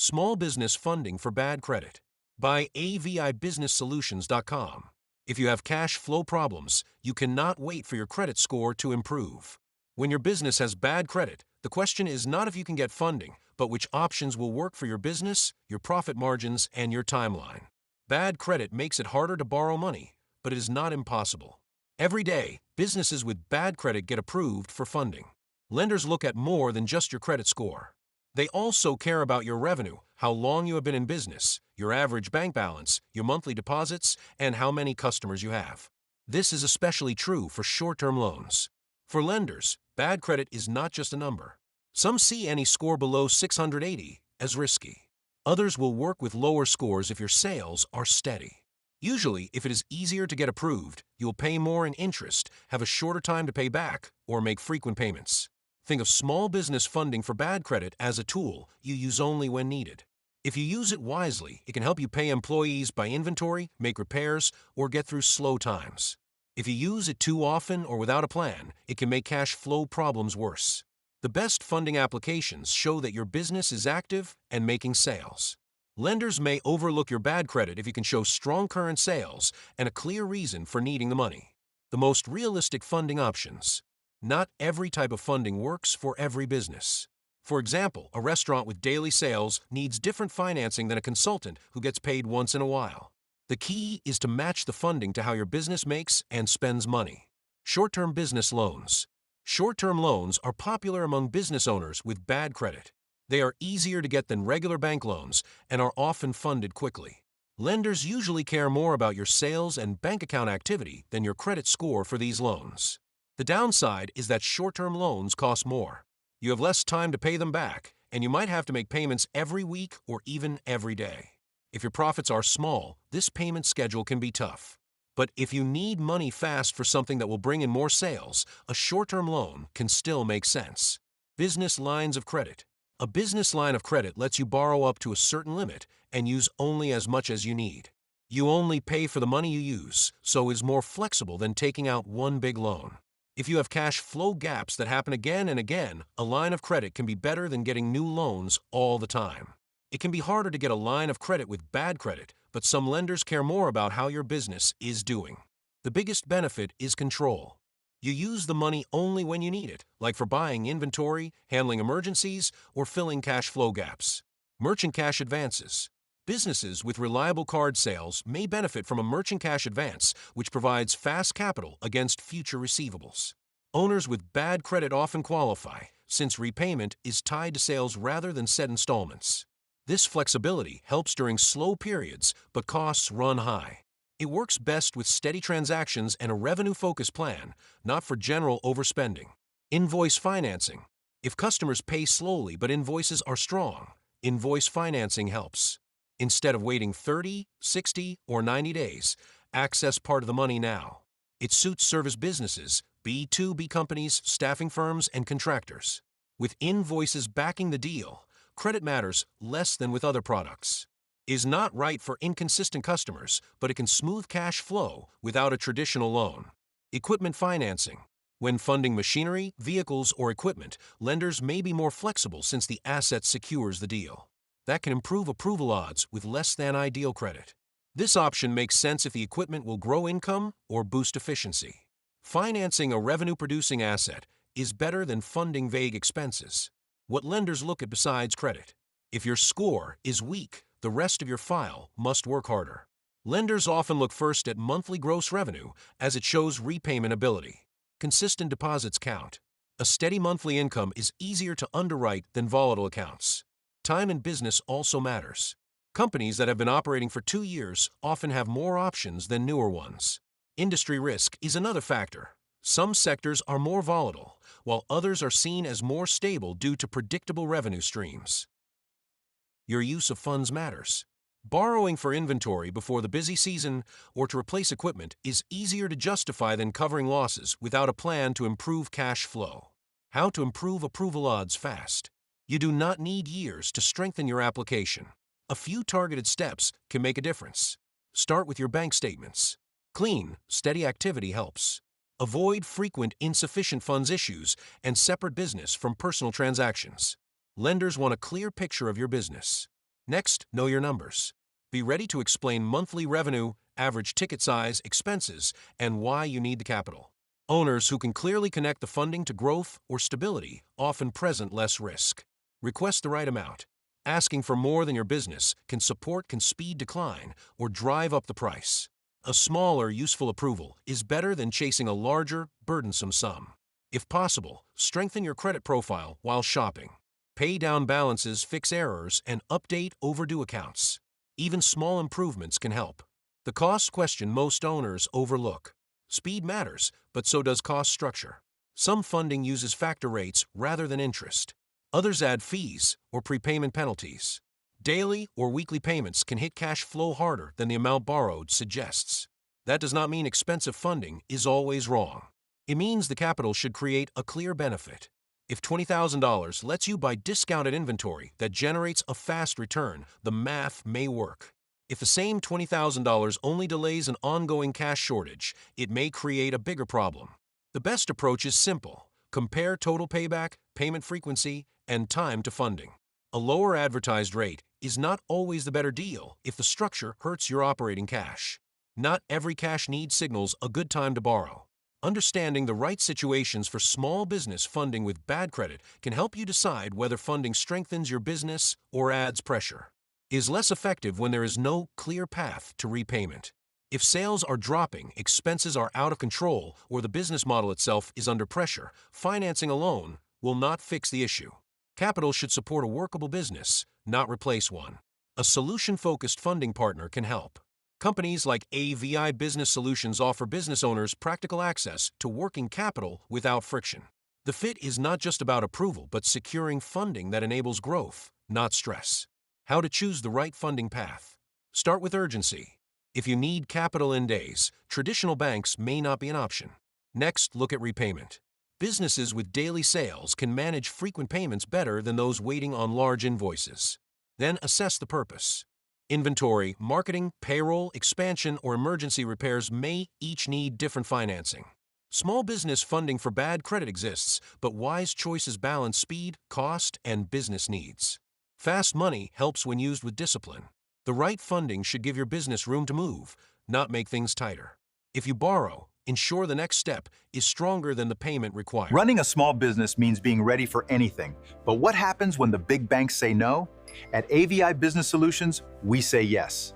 Small Business Funding for Bad Credit by avibusinesssolutions.com. If you have cash flow problems, you cannot wait for your credit score to improve. When your business has bad credit, the question is not if you can get funding, but which options will work for your business, your profit margins, and your timeline. Bad credit makes it harder to borrow money, but it is not impossible. Every day, businesses with bad credit get approved for funding. Lenders look at more than just your credit score. They also care about your revenue, how long you have been in business, your average bank balance, your monthly deposits, and how many customers you have. This is especially true for short-term loans. For lenders, bad credit is not just a number. Some see any score below 680 as risky. Others will work with lower scores if your sales are steady. Usually, if it is easier to get approved, you will pay more in interest, have a shorter time to pay back, or make frequent payments. Think of small business funding for bad credit as a tool you use only when needed. If you use it wisely, it can help you pay employees, buy inventory, make repairs, or get through slow times. If you use it too often or without a plan, it can make cash flow problems worse. The best funding applications show that your business is active and making sales. Lenders may overlook your bad credit if you can show strong current sales and a clear reason for needing the money. The most realistic funding options. Not every type of funding works for every business. For example, a restaurant with daily sales needs different financing than a consultant who gets paid once in a while. The key is to match the funding to how your business makes and spends money. Short-term business loans. Short-term loans are popular among business owners with bad credit. They are easier to get than regular bank loans and are often funded quickly. Lenders usually care more about your sales and bank account activity than your credit score for these loans. The downside is that short-term loans cost more. You have less time to pay them back, and you might have to make payments every week or even every day. If your profits are small, this payment schedule can be tough. But if you need money fast for something that will bring in more sales, a short-term loan can still make sense. Business lines of credit. A business line of credit lets you borrow up to a certain limit and use only as much as you need. You only pay for the money you use, so is more flexible than taking out one big loan. If you have cash flow gaps that happen again and again, a line of credit can be better than getting new loans all the time. It can be harder to get a line of credit with bad credit, but some lenders care more about how your business is doing. The biggest benefit is control. You use the money only when you need it, like for buying inventory, handling emergencies, or filling cash flow gaps. Merchant cash advances. Businesses with reliable card sales may benefit from a merchant cash advance, which provides fast capital against future receivables. Owners with bad credit often qualify, since repayment is tied to sales rather than set installments. This flexibility helps during slow periods, but costs run high. It works best with steady transactions and a revenue-focused plan, not for general overspending. Invoice financing. If customers pay slowly but invoices are strong, invoice financing helps. Instead of waiting 30, 60, or 90 days, access part of the money now. It suits service businesses, B2B companies, staffing firms, and contractors. With invoices backing the deal, credit matters less than with other products. Is not right for inconsistent customers, but it can smooth cash flow without a traditional loan. Equipment financing. When funding machinery, vehicles, or equipment, lenders may be more flexible since the asset secures the deal. That can improve approval odds with less than ideal credit. This option makes sense if the equipment will grow income or boost efficiency. Financing a revenue-producing asset is better than funding vague expenses. What lenders look at besides credit. If your score is weak, the rest of your file must work harder. Lenders often look first at monthly gross revenue as it shows repayment ability. Consistent deposits count. A steady monthly income is easier to underwrite than volatile accounts. Time in business also matters. Companies that have been operating for 2 years often have more options than newer ones. Industry risk is another factor. Some sectors are more volatile, while others are seen as more stable due to predictable revenue streams. Your use of funds matters. Borrowing for inventory before the busy season or to replace equipment is easier to justify than covering losses without a plan to improve cash flow. How to improve approval odds fast. You do not need years to strengthen your application. A few targeted steps can make a difference. Start with your bank statements. Clean, steady activity helps. Avoid frequent insufficient funds issues and separate business from personal transactions. Lenders want a clear picture of your business. Next, know your numbers. Be ready to explain monthly revenue, average ticket size, expenses, and why you need the capital. Owners who can clearly connect the funding to growth or stability often present less risk. Request the right amount. Asking for more than your business can speed decline or drive up the price. A smaller, useful approval is better than chasing a larger, burdensome sum. If possible, strengthen your credit profile while shopping. Pay down balances, fix errors, and update overdue accounts. Even small improvements can help. The cost question most owners overlook. Speed matters, but so does cost structure. Some funding uses factor rates rather than interest. Others add fees or prepayment penalties. Daily or weekly payments can hit cash flow harder than the amount borrowed suggests. That does not mean expensive funding is always wrong. It means the capital should create a clear benefit. If $20,000 lets you buy discounted inventory that generates a fast return, the math may work. If the same $20,000 only delays an ongoing cash shortage, it may create a bigger problem. The best approach is simple. Compare total payback, payment frequency, and time to funding. A lower advertised rate is not always the better deal if the structure hurts your operating cash. Not every cash need signals a good time to borrow. Understanding the right situations for small business funding with bad credit can help you decide whether funding strengthens your business or adds pressure. Is less effective when there is no clear path to repayment. If sales are dropping, expenses are out of control, or the business model itself is under pressure, financing alone will not fix the issue. Capital should support a workable business, not replace one. A solution-focused funding partner can help. Companies like AVI Business Solutions offer business owners practical access to working capital without friction. The fit is not just about approval, but securing funding that enables growth, not stress. How to choose the right funding path. Start with urgency. If you need capital in days, traditional banks may not be an option. Next, look at repayment. Businesses with daily sales can manage frequent payments better than those waiting on large invoices. Then assess the purpose. Inventory, marketing, payroll, expansion, or emergency repairs may each need different financing. Small business funding for bad credit exists, but wise choices balance speed, cost, and business needs. Fast money helps when used with discipline. The right funding should give your business room to move, not make things tighter. If you borrow, ensure the next step is stronger than the payment required. Running a small business means being ready for anything. But what happens when the big banks say no? At AVI Business Solutions, we say yes.